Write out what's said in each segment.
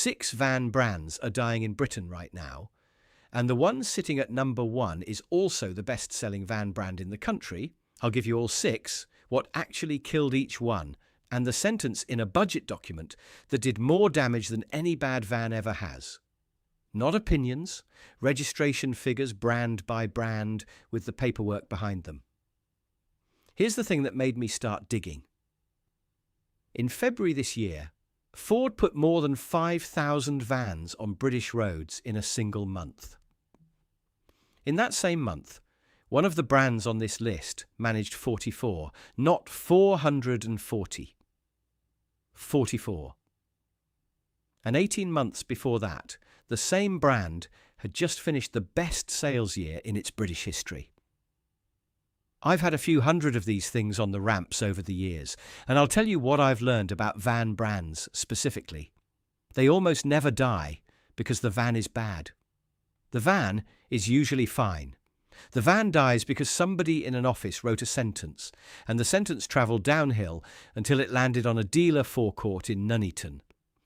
6 van brands are dying in Britain right now, and the one sitting at number 1 is also the best-selling van brand in the country. I'll give you all 6, what actually killed each one, and the sentence in a budget document that did more damage than any bad van ever has. Not opinions, registration figures brand by brand with the paperwork behind them. Here's the thing that made me start digging. In February this year, Ford put more than 5,000 vans on British roads in a single month. In that same month, one of the brands on this list managed 44, not 440. 44. And 18 months before that, the same brand had just finished the best sales year in its British history. I've had a few hundred of these things on the ramps over the years, and I'll tell you what I've learned about van brands specifically. They almost never die because the van is bad. The van is usually fine. The van dies because somebody in an office wrote a sentence, and the sentence travelled downhill until it landed on a dealer forecourt in Nuneaton.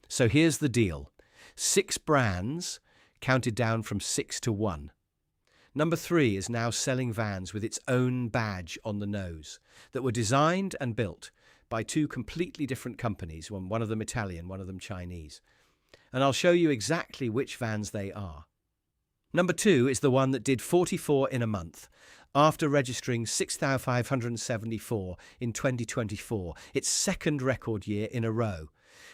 So here's the deal. 6 brands, counted down from 6 to 1. Number 3 is now selling vans with its own badge on the nose that were designed and built by 2 completely different companies, one of them Italian, one of them Chinese. And I'll show you exactly which vans they are. Number 2 is the one that did 44 in a month, after registering 6,574 in 2024, its second record year in a row,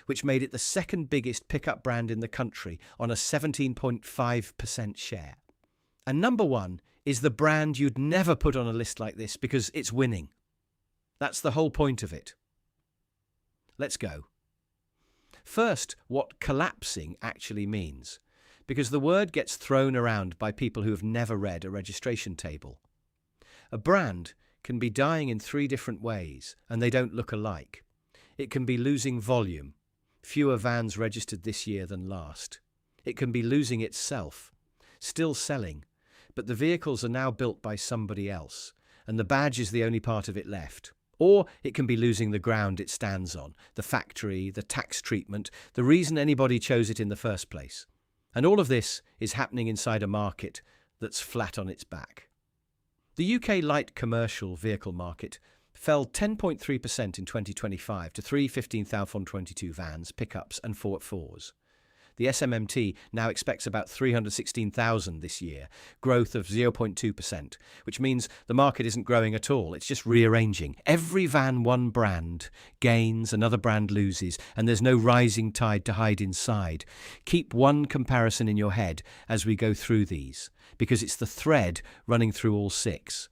which made it the second biggest pickup brand in the country on a 17.5% share. And number 1 is the brand you'd never put on a list like this because it's winning. That's the whole point of it. Let's go. First, what collapsing actually means, because the word gets thrown around by people who have never read a registration table. A brand can be dying in 3 different ways, and they don't look alike. It can be losing volume, fewer vans registered this year than last. It can be losing itself, still selling, but the vehicles are now built by somebody else, and the badge is the only part of it left. Or it can be losing the ground it stands on, the factory, the tax treatment, the reason anybody chose it in the first place. And all of this is happening inside a market that's flat on its back. The UK light commercial vehicle market fell 10.3% in 2025 to 315,022 vans, pickups and 4x4s. The SMMT now expects about 316,000 this year, growth of 0.2%, which means the market isn't growing at all, it's just rearranging. Every van one brand gains, another brand loses, and there's no rising tide to hide inside. Keep one comparison in your head as we go through these, because it's the thread running through all 6.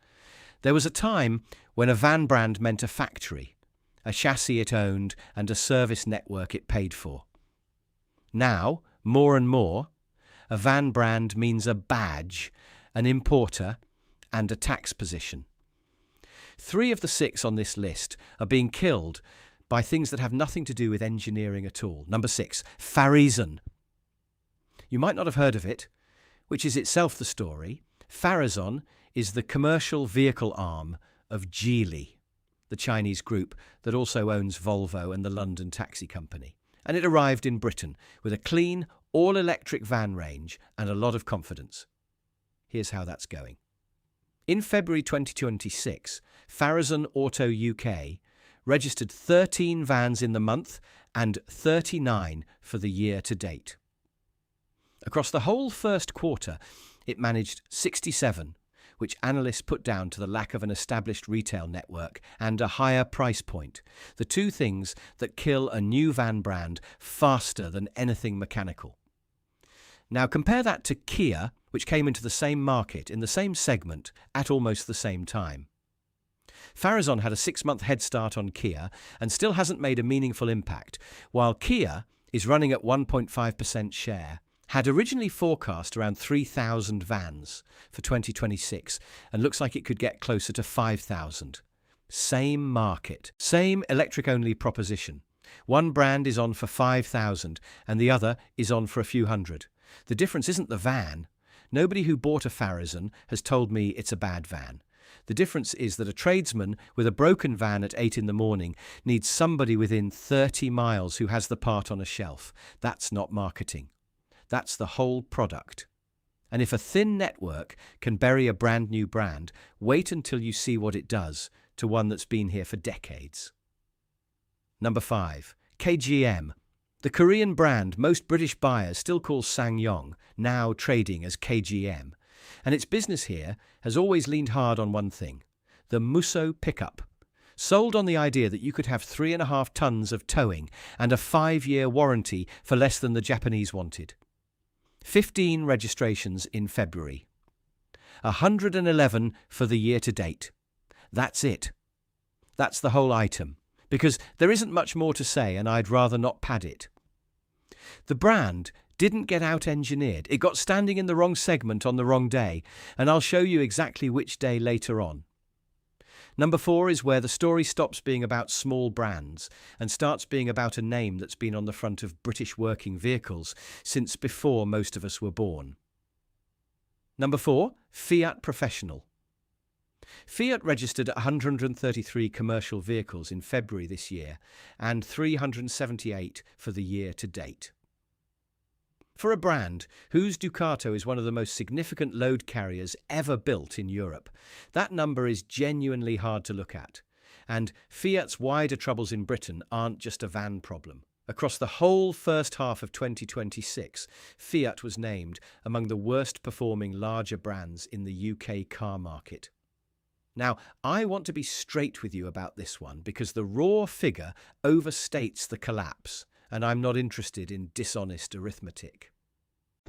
There was a time when a van brand meant a factory, a chassis it owned, and a service network it paid for. Now, more and more, a van brand means a badge, an importer, and a tax position. 3 of the 6 on this list are being killed by things that have nothing to do with engineering at all. Number 6, Farizon. You might not have heard of it, which is itself the story. Farizon is the commercial vehicle arm of Geely, the Chinese group that also owns Volvo and the London taxi company. And it arrived in Britain with a clean, all-electric van range and a lot of confidence. Here's how that's going. In February 2026, Farizon Auto UK registered 13 vans in the month and 39 for the year to date. Across the whole first quarter, it managed 67, which analysts put down to the lack of an established retail network and a higher price point, the 2 things that kill a new van brand faster than anything mechanical. Now compare that to Kia, which came into the same market in the same segment at almost the same time. Farizon had a 6-month head start on Kia and still hasn't made a meaningful impact, while Kia is running at 1.5% share, had originally forecast around 3,000 vans for 2026 and looks like it could get closer to 5,000. Same market, same electric-only proposition. One brand is on for 5,000 and the other is on for a few hundred. The difference isn't the van. Nobody who bought a Farizon has told me it's a bad van. The difference is that a tradesman with a broken van at 8 in the morning needs somebody within 30 miles who has the part on a shelf. That's not marketing. That's the whole product. And if a thin network can bury a brand new brand, wait until you see what it does to one that's been here for decades. Number 5. KGM. The Korean brand most British buyers still call SsangYong, now trading as KGM. And its business here has always leaned hard on one thing, the Musso pickup. Sold on the idea that you could have 3.5 tons of towing and a 5-year warranty for less than the Japanese wanted. 15 registrations in February. 111 for the year to date. That's it. That's the whole item. Because there isn't much more to say and I'd rather not pad it. The brand didn't get out-engineered. It got standing in the wrong segment on the wrong day, and I'll show you exactly which day later on. Number 4 is where the story stops being about small brands and starts being about a name that's been on the front of British working vehicles since before most of us were born. Number 4, Fiat Professional. Fiat registered 133 commercial vehicles in February this year and 378 for the year to date. For a brand whose Ducato is one of the most significant load carriers ever built in Europe, that number is genuinely hard to look at. And Fiat's wider troubles in Britain aren't just a van problem. Across the whole first half of 2026, Fiat was named among the worst performing larger brands in the UK car market. Now, I want to be straight with you about this one because the raw figure overstates the collapse, and I'm not interested in dishonest arithmetic.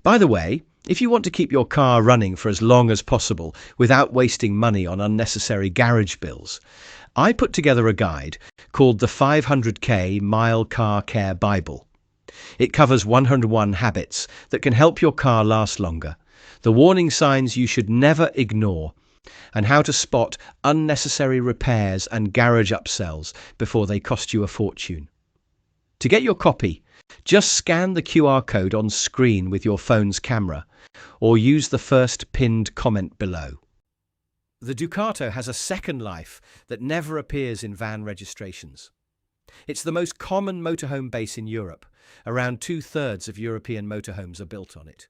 By the way, if you want to keep your car running for as long as possible without wasting money on unnecessary garage bills, I put together a guide called the 500k Mile Car Care Bible. It covers 101 habits that can help your car last longer, the warning signs you should never ignore, and how to spot unnecessary repairs and garage upsells before they cost you a fortune. To get your copy, just scan the QR code on screen with your phone's camera, or use the first pinned comment below. The Ducato has a second life that never appears in van registrations. It's the most common motorhome base in Europe. Around 2/3 of European motorhomes are built on it.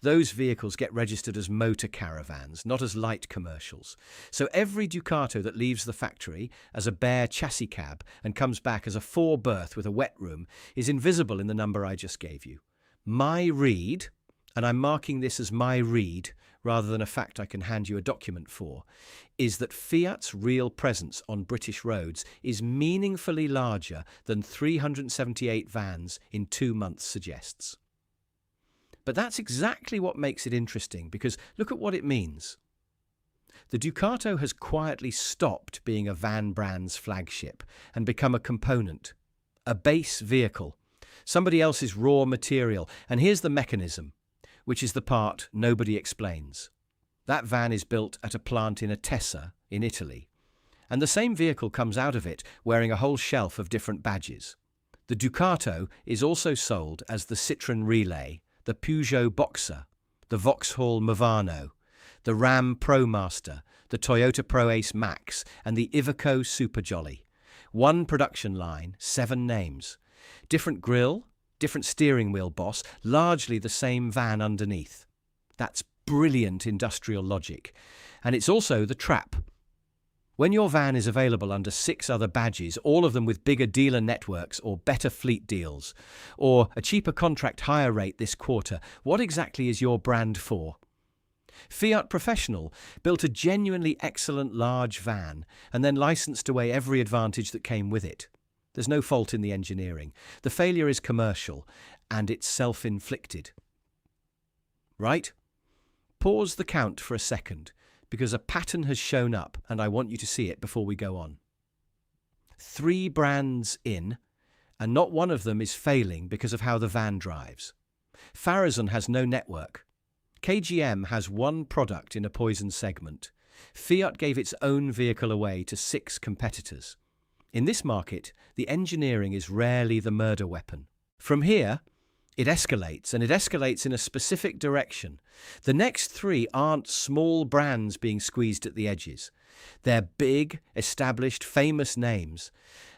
Those vehicles get registered as motor caravans, not as light commercials. So every Ducato that leaves the factory as a bare chassis cab and comes back as a 4-berth with a wet room is invisible in the number I just gave you. My read, and I'm marking this as my read rather than a fact I can hand you a document for, is that Fiat's real presence on British roads is meaningfully larger than 378 vans in 2 months suggests. But that's exactly what makes it interesting, because look at what it means. The Ducato has quietly stopped being a van brand's flagship and become a component, a base vehicle, somebody else's raw material. And here's the mechanism, which is the part nobody explains. That van is built at a plant in Atessa in Italy, and the same vehicle comes out of it wearing a whole shelf of different badges. The Ducato is also sold as the Citroën Relay, the Peugeot Boxer, the Vauxhall Movano, the Ram ProMaster, the Toyota ProAce Max, and the Iveco Super Jolly. One production line, 7 names. Different grille, different steering wheel boss, largely the same van underneath. That's brilliant industrial logic. And it's also the trap. When your van is available under 6 other badges, all of them with bigger dealer networks or better fleet deals, or a cheaper contract hire rate this quarter, what exactly is your brand for? Fiat Professional built a genuinely excellent large van and then licensed away every advantage that came with it. There's no fault in the engineering. The failure is commercial, and it's self-inflicted. Right? Pause the count for a second, because a pattern has shown up and I want you to see it before we go on. 3 brands in, and not one of them is failing because of how the van drives. Farizon has no network. KGM has one product in a poison segment. Fiat gave its own vehicle away to 6 competitors. In this market, the engineering is rarely the murder weapon. From here, It escalates, and it escalates in a specific direction. The next three aren't small brands being squeezed at the edges. They're big, established, famous names.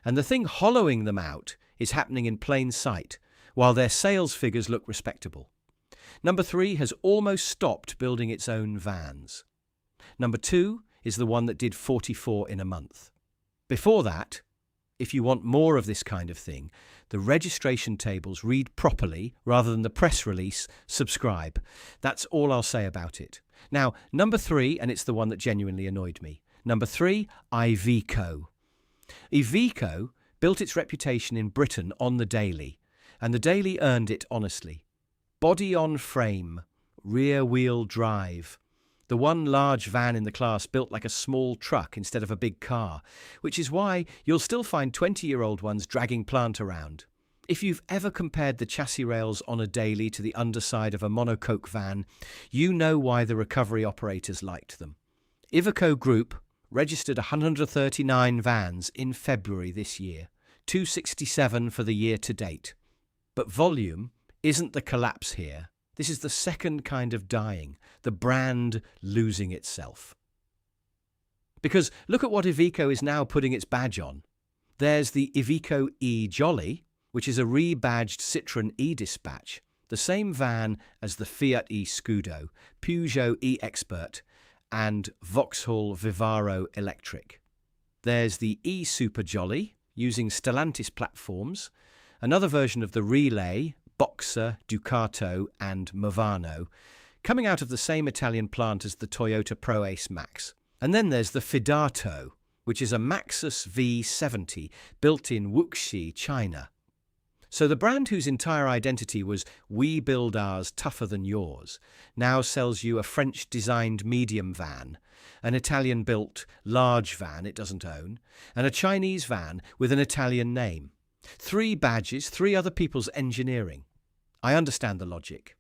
And the thing hollowing them out is happening in plain sight, while their sales figures look respectable. Number 3 has almost stopped building its own vans. Number 2 is the one that did 44 in a month. Before that, if you want more of this kind of thing, the registration tables read properly rather than the press release, subscribe. That's all I'll say about it. Now, number 3, and it's the one that genuinely annoyed me. Number 3, Iveco. Iveco built its reputation in Britain on the daily, and the daily earned it honestly. Body on frame, rear-wheel drive. The one large van in the class built like a small truck instead of a big car, which is why you'll still find 20-year-old ones dragging plant around. If you've ever compared the chassis rails on a daily to the underside of a monocoque van, you know why the recovery operators liked them. Iveco Group registered 139 vans in February this year, 267 for the year to date. But volume isn't the collapse here. This is the second kind of dying, the brand losing itself. Because look at what Iveco is now putting its badge on. There's the Iveco E-Jolly, which is a rebadged Citroën E-Dispatch, the same van as the Fiat E-Scudo, Peugeot E-Expert, and Vauxhall Vivaro Electric. There's the E-Super Jolly, using Stellantis platforms, another version of the Relay, Boxer, Ducato and Movano, coming out of the same Italian plant as the Toyota Pro-Ace Max. And then there's the Fidato, which is a Maxus V70 built in Wuxi, China. So the brand whose entire identity was "we build ours tougher than yours" now sells you a French-designed medium van, an Italian-built large van it doesn't own, and a Chinese van with an Italian name. 3 badges, 3 other people's engineering. I understand the logic.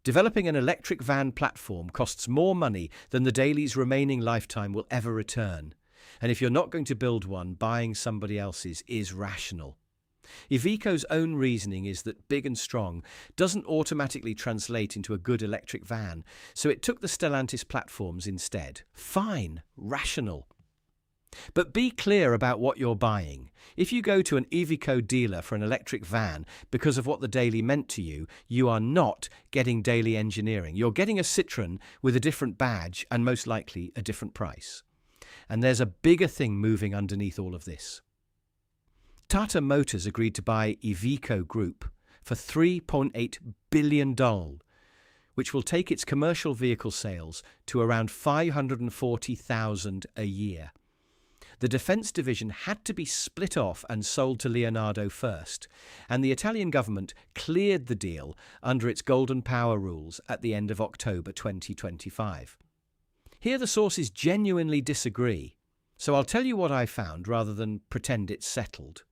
Developing an electric van platform costs more money than the daily's remaining lifetime will ever return. And if you're not going to build one, buying somebody else's is rational. Iveco's own reasoning is that big and strong doesn't automatically translate into a good electric van, so it took the Stellantis platforms instead. Fine, rational. But be clear about what you're buying. If you go to an Iveco dealer for an electric van because of what the daily meant to you, you are not getting daily engineering. You're getting a Citroën with a different badge and most likely a different price. And there's a bigger thing moving underneath all of this. Tata Motors agreed to buy Iveco Group for $3.8 billion, which will take its commercial vehicle sales to around 540,000 a year. The defence division had to be split off and sold to Leonardo first, and the Italian government cleared the deal under its Golden Power rules at the end of October 2025. Here the sources genuinely disagree, so I'll tell you what I found rather than pretend it's settled.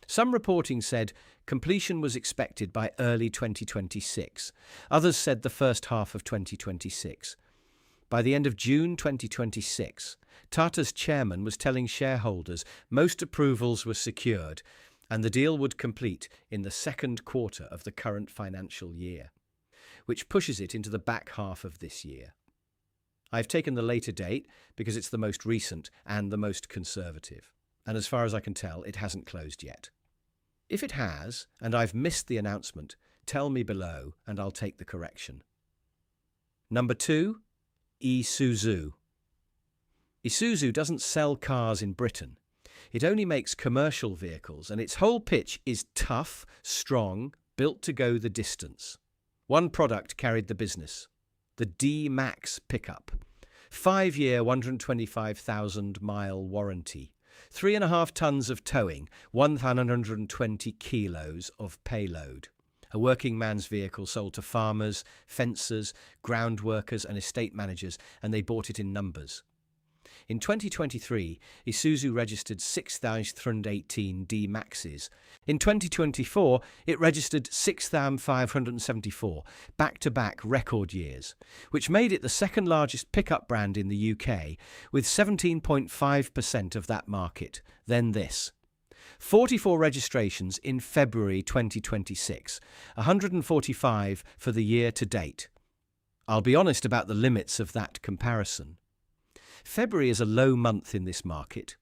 Some reporting said completion was expected by early 2026. Others said the first half of 2026. By the end of June 2026, Tata's chairman was telling shareholders most approvals were secured and the deal would complete in the second quarter of the current financial year, which pushes it into the back half of this year. I've taken the later date because it's the most recent and the most conservative, and as far as I can tell, it hasn't closed yet. If it has, and I've missed the announcement, tell me below and I'll take the correction. Number 2. Isuzu. Isuzu doesn't sell cars in Britain. It only makes commercial vehicles, and its whole pitch is tough, strong, built to go the distance. One product carried the business: the D-Max pickup. 5-year, 125,000-mile warranty. 3.5 tons of towing, 120 kilos of payload. A working man's vehicle sold to farmers, fencers, ground workers and estate managers, and they bought it in numbers. In 2023, Isuzu registered 6,318 D-Maxes. In 2024, it registered 6,574, back-to-back record years, which made it the second largest pickup brand in the UK, with 17.5% of that market. Then this. 44 registrations in February 2026, 145 for the year to date. I'll be honest about the limits of that comparison. February is a low month in this market.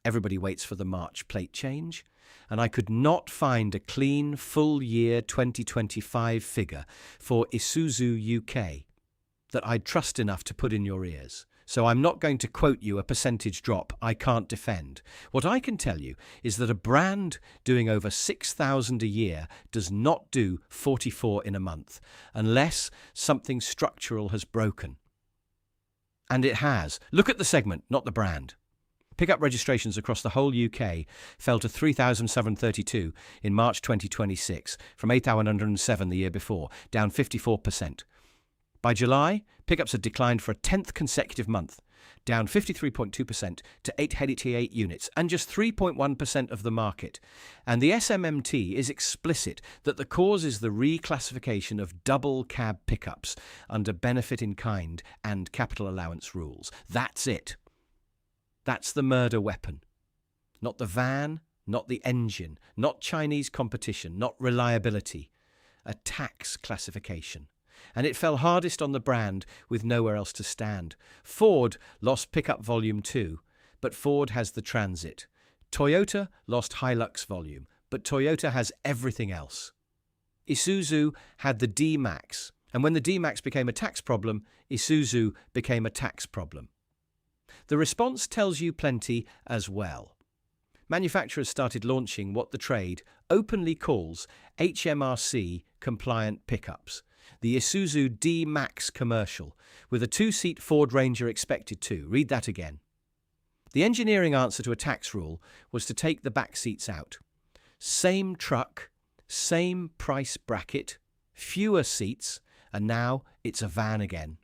Everybody waits for the March plate change, and I could not find a clean full year 2025 figure for Isuzu UK that I'd trust enough to put in your ears. So I'm not going to quote you a percentage drop I can't defend. What I can tell you is that a brand doing over 6,000 a year does not do 44 in a month, unless something structural has broken. And it has. Look at the segment, not the brand. Pickup registrations across the whole UK fell to 3,732 in March 2026 from 8,107 the year before, down 54%. By July, pickups had declined for a 10th consecutive month, down 53.2% to 888 units and just 3.1% of the market. And the SMMT is explicit that the cause is the reclassification of double cab pickups under benefit in kind and capital allowance rules. That's it. That's the murder weapon. Not the van, not the engine, not Chinese competition, not reliability. A tax classification. And it fell hardest on the brand with nowhere else to stand. Ford lost pickup volume too, but Ford has the Transit. Toyota lost Hilux volume, but Toyota has everything else. Isuzu had the D-Max, and when the D-Max became a tax problem, Isuzu became a tax problem. The response tells you plenty as well. Manufacturers started launching what the trade openly calls HMRC-compliant pickups. The Isuzu D-Max commercial, with a two-seat Ford Ranger expected to. Read that again. The engineering answer to a tax rule was to take the back seats out. Same truck, same price bracket, fewer seats, and now it's a van again.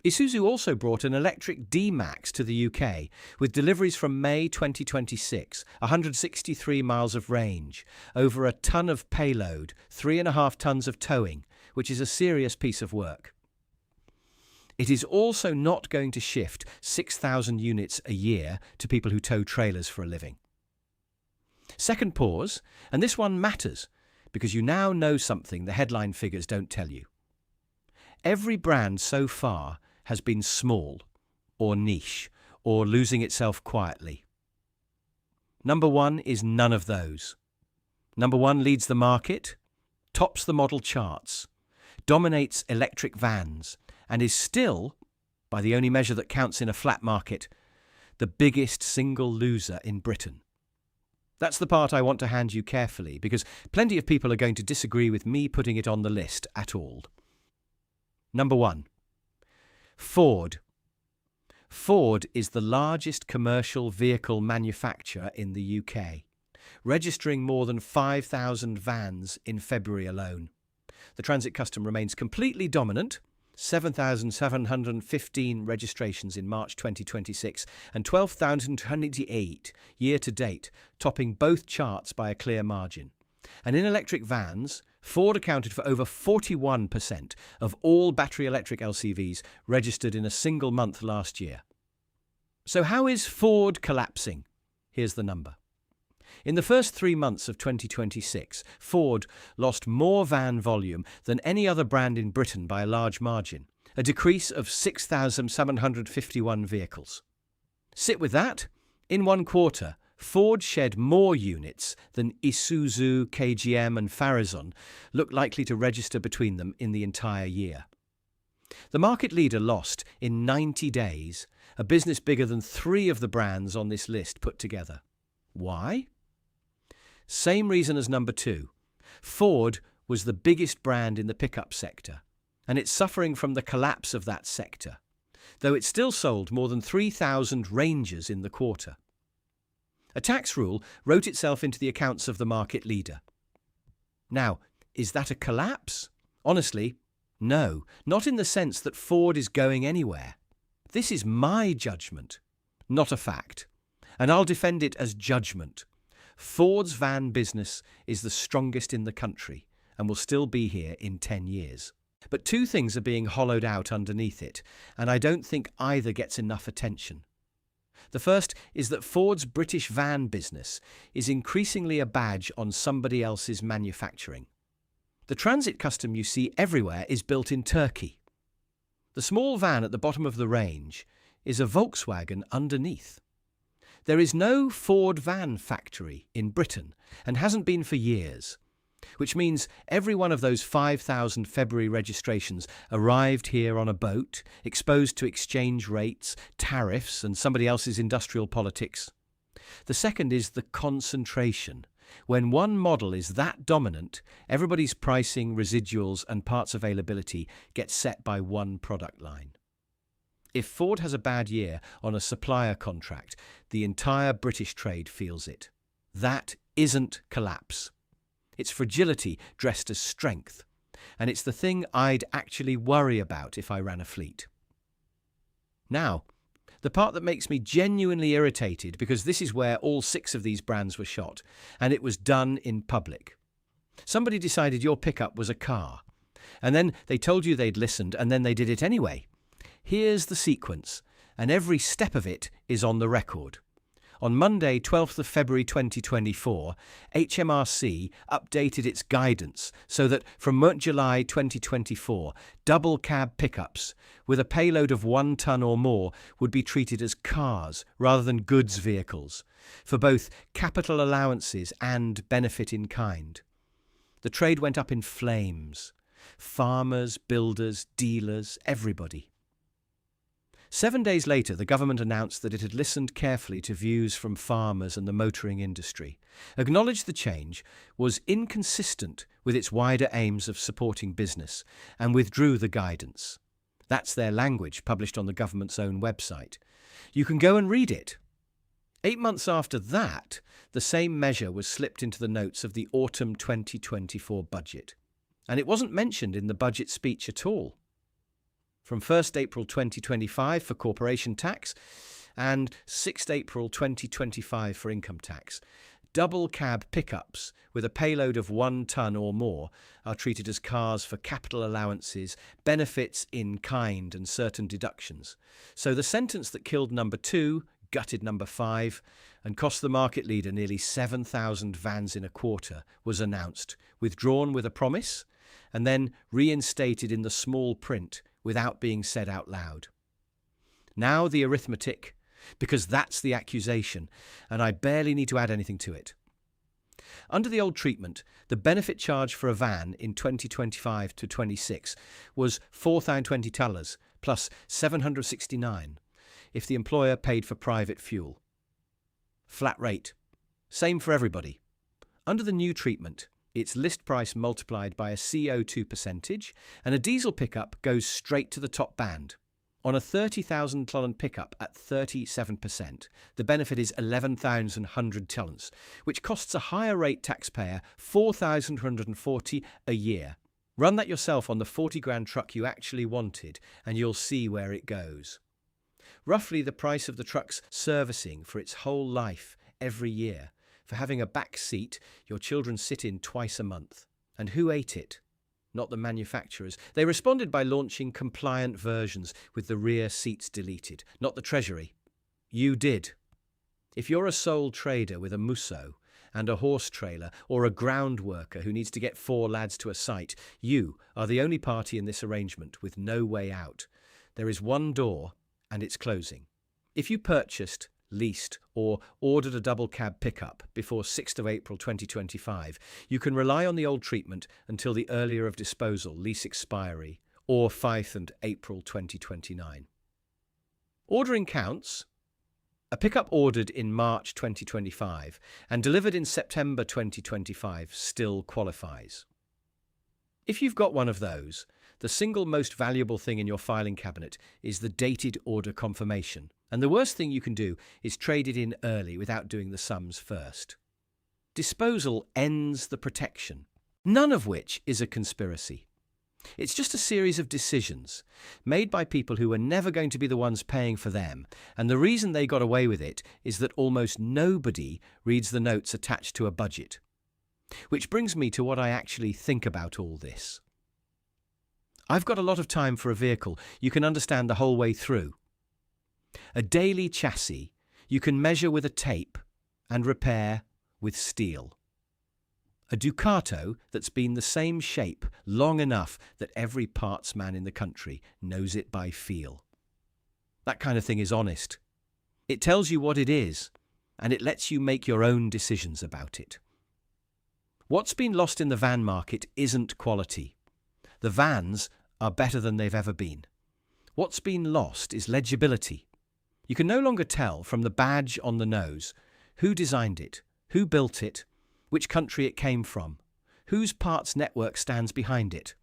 Isuzu also brought an electric D-Max to the UK, with deliveries from May 2026, 163 miles of range, over a ton of payload, 3.5 tons of towing, which is a serious piece of work. It is also not going to shift 6,000 units a year to people who tow trailers for a living. Second pause, and this one matters, because you now know something the headline figures don't tell you. Every brand so far has been small, or niche, or losing itself quietly. Number one is none of those. Number one leads the market, tops the model charts, dominates electric vans, and is still, by the only measure that counts in a flat market, the biggest single loser in Britain. That's the part I want to hand you carefully, because plenty of people are going to disagree with me putting it on the list at all. Number one. Ford. Ford is the largest commercial vehicle manufacturer in the UK, registering more than 5,000 vans in February alone. The Transit custom remains completely dominant, 7,715 registrations in March 2026 and 12,028 year to date, topping both charts by a clear margin. And in electric vans, Ford accounted for over 41% of all battery electric LCVs registered in a single month last year. So how is Ford collapsing? Here's the number. In the first 3 months of 2026, Ford lost more van volume than any other brand in Britain by a large margin, a decrease of 6,751 vehicles. Sit with that. In 1 quarter, Ford shed more units than Isuzu, KGM and Farizon look likely to register between them in the entire year. The market leader lost, in 90 days, a business bigger than 3 of the brands on this list put together. Why? Same reason as number 2. Ford was the biggest brand in the pickup sector, and it's suffering from the collapse of that sector, though it still sold more than 3,000 Rangers in the quarter. A tax rule wrote itself into the accounts of the market leader. Now, is that a collapse? Honestly, no, not in the sense that Ford is going anywhere. This is my judgment, not a fact, and I'll defend it as judgment. Ford's van business is the strongest in the country and will still be here in 10 years. But 2 things are being hollowed out underneath it, and I don't think either gets enough attention. The first is that Ford's British van business is increasingly a badge on somebody else's manufacturing. The transit custom you see everywhere is built in Turkey. The small van at the bottom of the range is a Volkswagen underneath. There is no Ford van factory in Britain and hasn't been for years, which means every one of those 5,000 February registrations arrived here on a boat, exposed to exchange rates, tariffs, and somebody else's industrial politics. The second is the concentration. When one model is that dominant, everybody's pricing, residuals, and parts availability get set by one product line. If Ford has a bad year on a supplier contract, the entire British trade feels it. That isn't collapse. It's fragility dressed as strength, and it's the thing I'd actually worry about if I ran a fleet. Now, the part that makes me genuinely irritated, because this is where all 6 of these brands were shot, and it was done in public. Somebody decided your pickup was a car, and then they told you they'd listened, and then they did it anyway. Here's the sequence, and every step of it is on the record. On Monday, 12th of February 2024, HMRC updated its guidance so that from July 2024, double cab pickups with a payload of 1 ton or more would be treated as cars rather than goods vehicles, for both capital allowances and benefit in kind. The trade went up in flames. Farmers, builders, dealers, everybody. 7 days later, the government announced that it had listened carefully to views from farmers and the motoring industry, acknowledged the change was inconsistent with its wider aims of supporting business, and withdrew the guidance. That's their language, published on the government's own website. You can go and read it. 8 months after that, the same measure was slipped into the notes of the autumn 2024 budget, and it wasn't mentioned in the budget speech at all. From 1st April 2025 for corporation tax and 6th April 2025 for income tax, double cab pickups with a payload of 1 ton or more are treated as cars for capital allowances, benefits in kind, and certain deductions. So the sentence that killed number 2, gutted number 5, and cost the market leader nearly 7,000 vans in a quarter was announced, withdrawn with a promise, and then reinstated in the small print without being said out loud. Now the arithmetic, because that's the accusation, and I barely need to add anything to it. Under the old treatment, the benefit charge for a van in 2025 to 26 was $4,020 plus $769 if the employer paid for private fuel. Flat rate. Same for everybody. Under the new treatment, it's list price multiplied by a CO2 percentage, and a diesel pickup goes straight to the top band. On a 30,000 tonne pickup at 37%, the benefit is 11,100 tonnes, which costs a higher rate taxpayer $4,140 a year. Run that yourself on the 40 grand truck you actually wanted, and you'll see where it goes. Roughly the price of the truck's servicing for its whole life every year, for having a back seat your children sit in twice a month. And who ate it? Not the manufacturers. They responded by launching compliant versions with the rear seats deleted, not the Treasury. You did. If you're a sole trader with a Musso and a horse trailer, or a ground worker who needs to get 4 lads to a site, you are the only party in this arrangement with no way out. There is one door, and it's closing. If you purchased, leased, or ordered a double cab pickup before 6th of April 2025, you can rely on the old treatment until the earlier of disposal, lease expiry, or 5th of April 2029. Ordering counts. A pickup ordered in March 2025 and delivered in September 2025 still qualifies. If you've got one of those, the single most valuable thing in your filing cabinet is the dated order confirmation, and the worst thing you can do is trade it in early without doing the sums first. Disposal ends the protection, none of which is a conspiracy. It's just a series of decisions made by people who were never going to be the ones paying for them, and the reason they got away with it is that almost nobody reads the notes attached to a budget. Which brings me to what I actually think about all this. I've got a lot of time for a vehicle you can understand the whole way through. A daily chassis You can measure with a tape and repair with steel. A Ducato that's been the same shape long enough that every parts man in the country knows it by feel. That kind of thing is honest. It tells you what it is, and it lets you make your own decisions about it. What's been lost in the van market isn't quality. The vans are better than they've ever been. What's been lost is legibility. You can no longer tell from the badge on the nose who designed it, who built it, which country it came from, whose parts network stands behind it,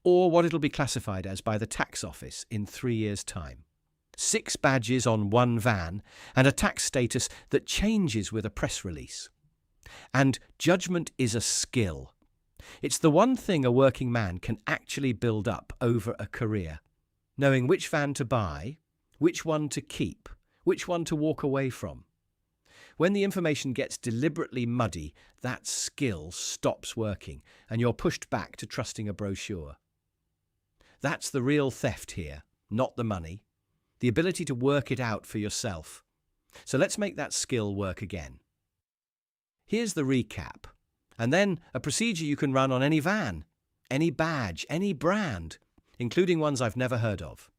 or what it'll be classified as by the tax office in 3 years' time. 6 badges on one van and a tax status that changes with a press release. And judgment is a skill. It's the one thing a working man can actually build up over a career. Knowing which van to buy, which one to keep, which one to walk away from. When the information gets deliberately muddy, that skill stops working and you're pushed back to trusting a brochure. That's the real theft here, not the money. The ability to work it out for yourself. So let's make that skill work again. Here's the recap, and then a procedure you can run on any van, any badge, any brand, including ones I've never heard of.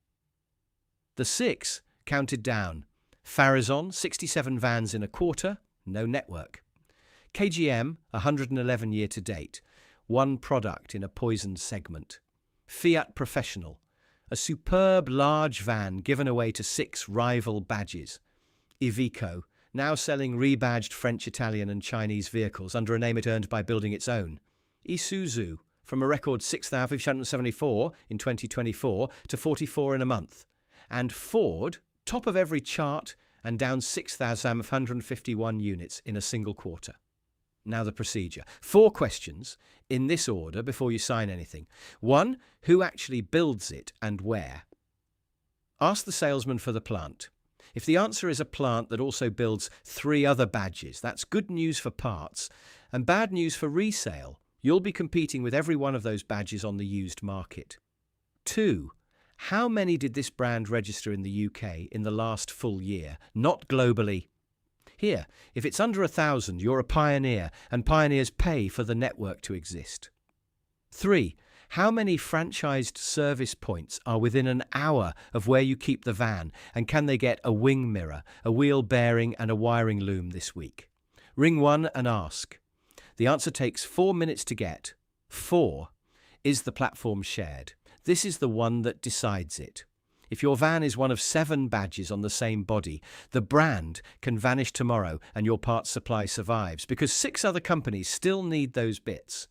The 6 counted down. Farizon, 67 vans in a quarter, no network. KGM, 111 year to date, 1 product in a poisoned segment. Fiat Professional, a superb large van given away to 6 rival badges. Iveco, now selling rebadged French, Italian and Chinese vehicles under a name it earned by building its own. Isuzu, from a record 6,574 in 2024 to 44 in a month. And Ford, top of every chart and down 6,551 units in a single quarter. Now the procedure. 4 questions in this order before you sign anything. 1. Who actually builds it and where? Ask the salesman for the plant. If the answer is a plant that also builds 3 other badges, that's good news for parts and bad news for resale. You'll be competing with every one of those badges on the used market. 2. How many did this brand register in the UK in the last full year, not globally? Here, if it's under 1,000, you're a pioneer, and pioneers pay for the network to exist. 3. How many franchised service points are within an hour of where you keep the van, and can they get a wing mirror, a wheel bearing and a wiring loom this week? Ring 1 and ask. The answer takes 4 minutes to get. 4. Is the platform shared? This is the one that decides it. If your van is one of 7 badges on the same body, the brand can vanish tomorrow and your parts supply survives because 6 other companies still need those bits.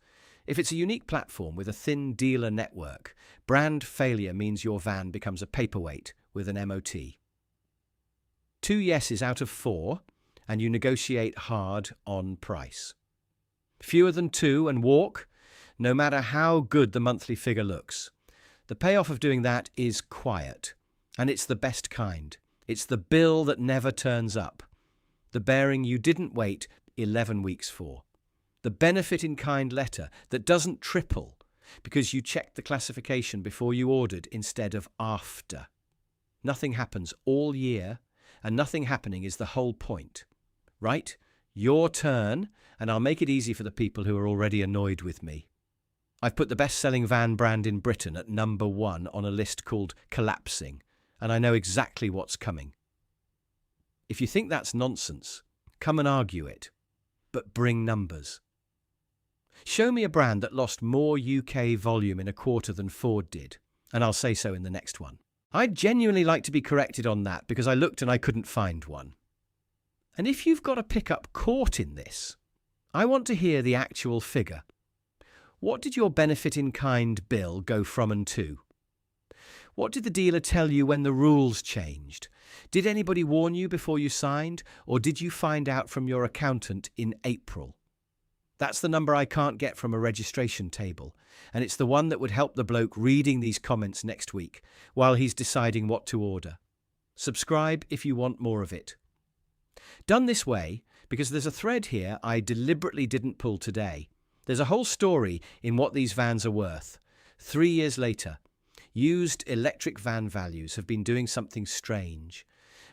If it's a unique platform with a thin dealer network, brand failure means your van becomes a paperweight with an MOT. 2 yeses out of 4, and you negotiate hard on price. Fewer than 2 and walk, no matter how good the monthly figure looks. The payoff of doing that is quiet, and it's the best kind. It's the bill that never turns up. The bearing you didn't wait 11 weeks for. The benefit in kind letter that doesn't triple because you checked the classification before you ordered instead of after. Nothing happens all year, and nothing happening is the whole point. Right? Your turn, and I'll make it easy for the people who are already annoyed with me. I've put the best-selling van brand in Britain at number 1 on a list called Collapsing, and I know exactly what's coming. If you think that's nonsense, come and argue it, but bring numbers. Show me a brand that lost more UK volume in a quarter than Ford did, and I'll say so in the next one. I'd genuinely like to be corrected on that because I looked and I couldn't find one. And if you've got a pickup caught in this, I want to hear the actual figure. What did your benefit in kind bill go from and to? What did the dealer tell you when the rules changed? Did anybody warn you before you signed, or did you find out from your accountant in April? That's the number I can't get from a registration table, and it's the one that would help the bloke reading these comments next week while he's deciding what to order. Subscribe if you want more of it. Done this way because there's a thread here I deliberately didn't pull today. There's a whole story in what these vans are worth. 3 years later, used electric van values have been doing something strange.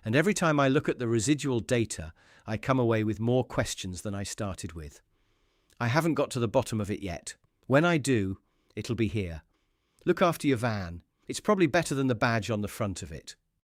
And every time I look at the residual data, I come away with more questions than I started with. I haven't got to the bottom of it yet. When I do, it'll be here. Look after your van. It's probably better than the badge on the front of it.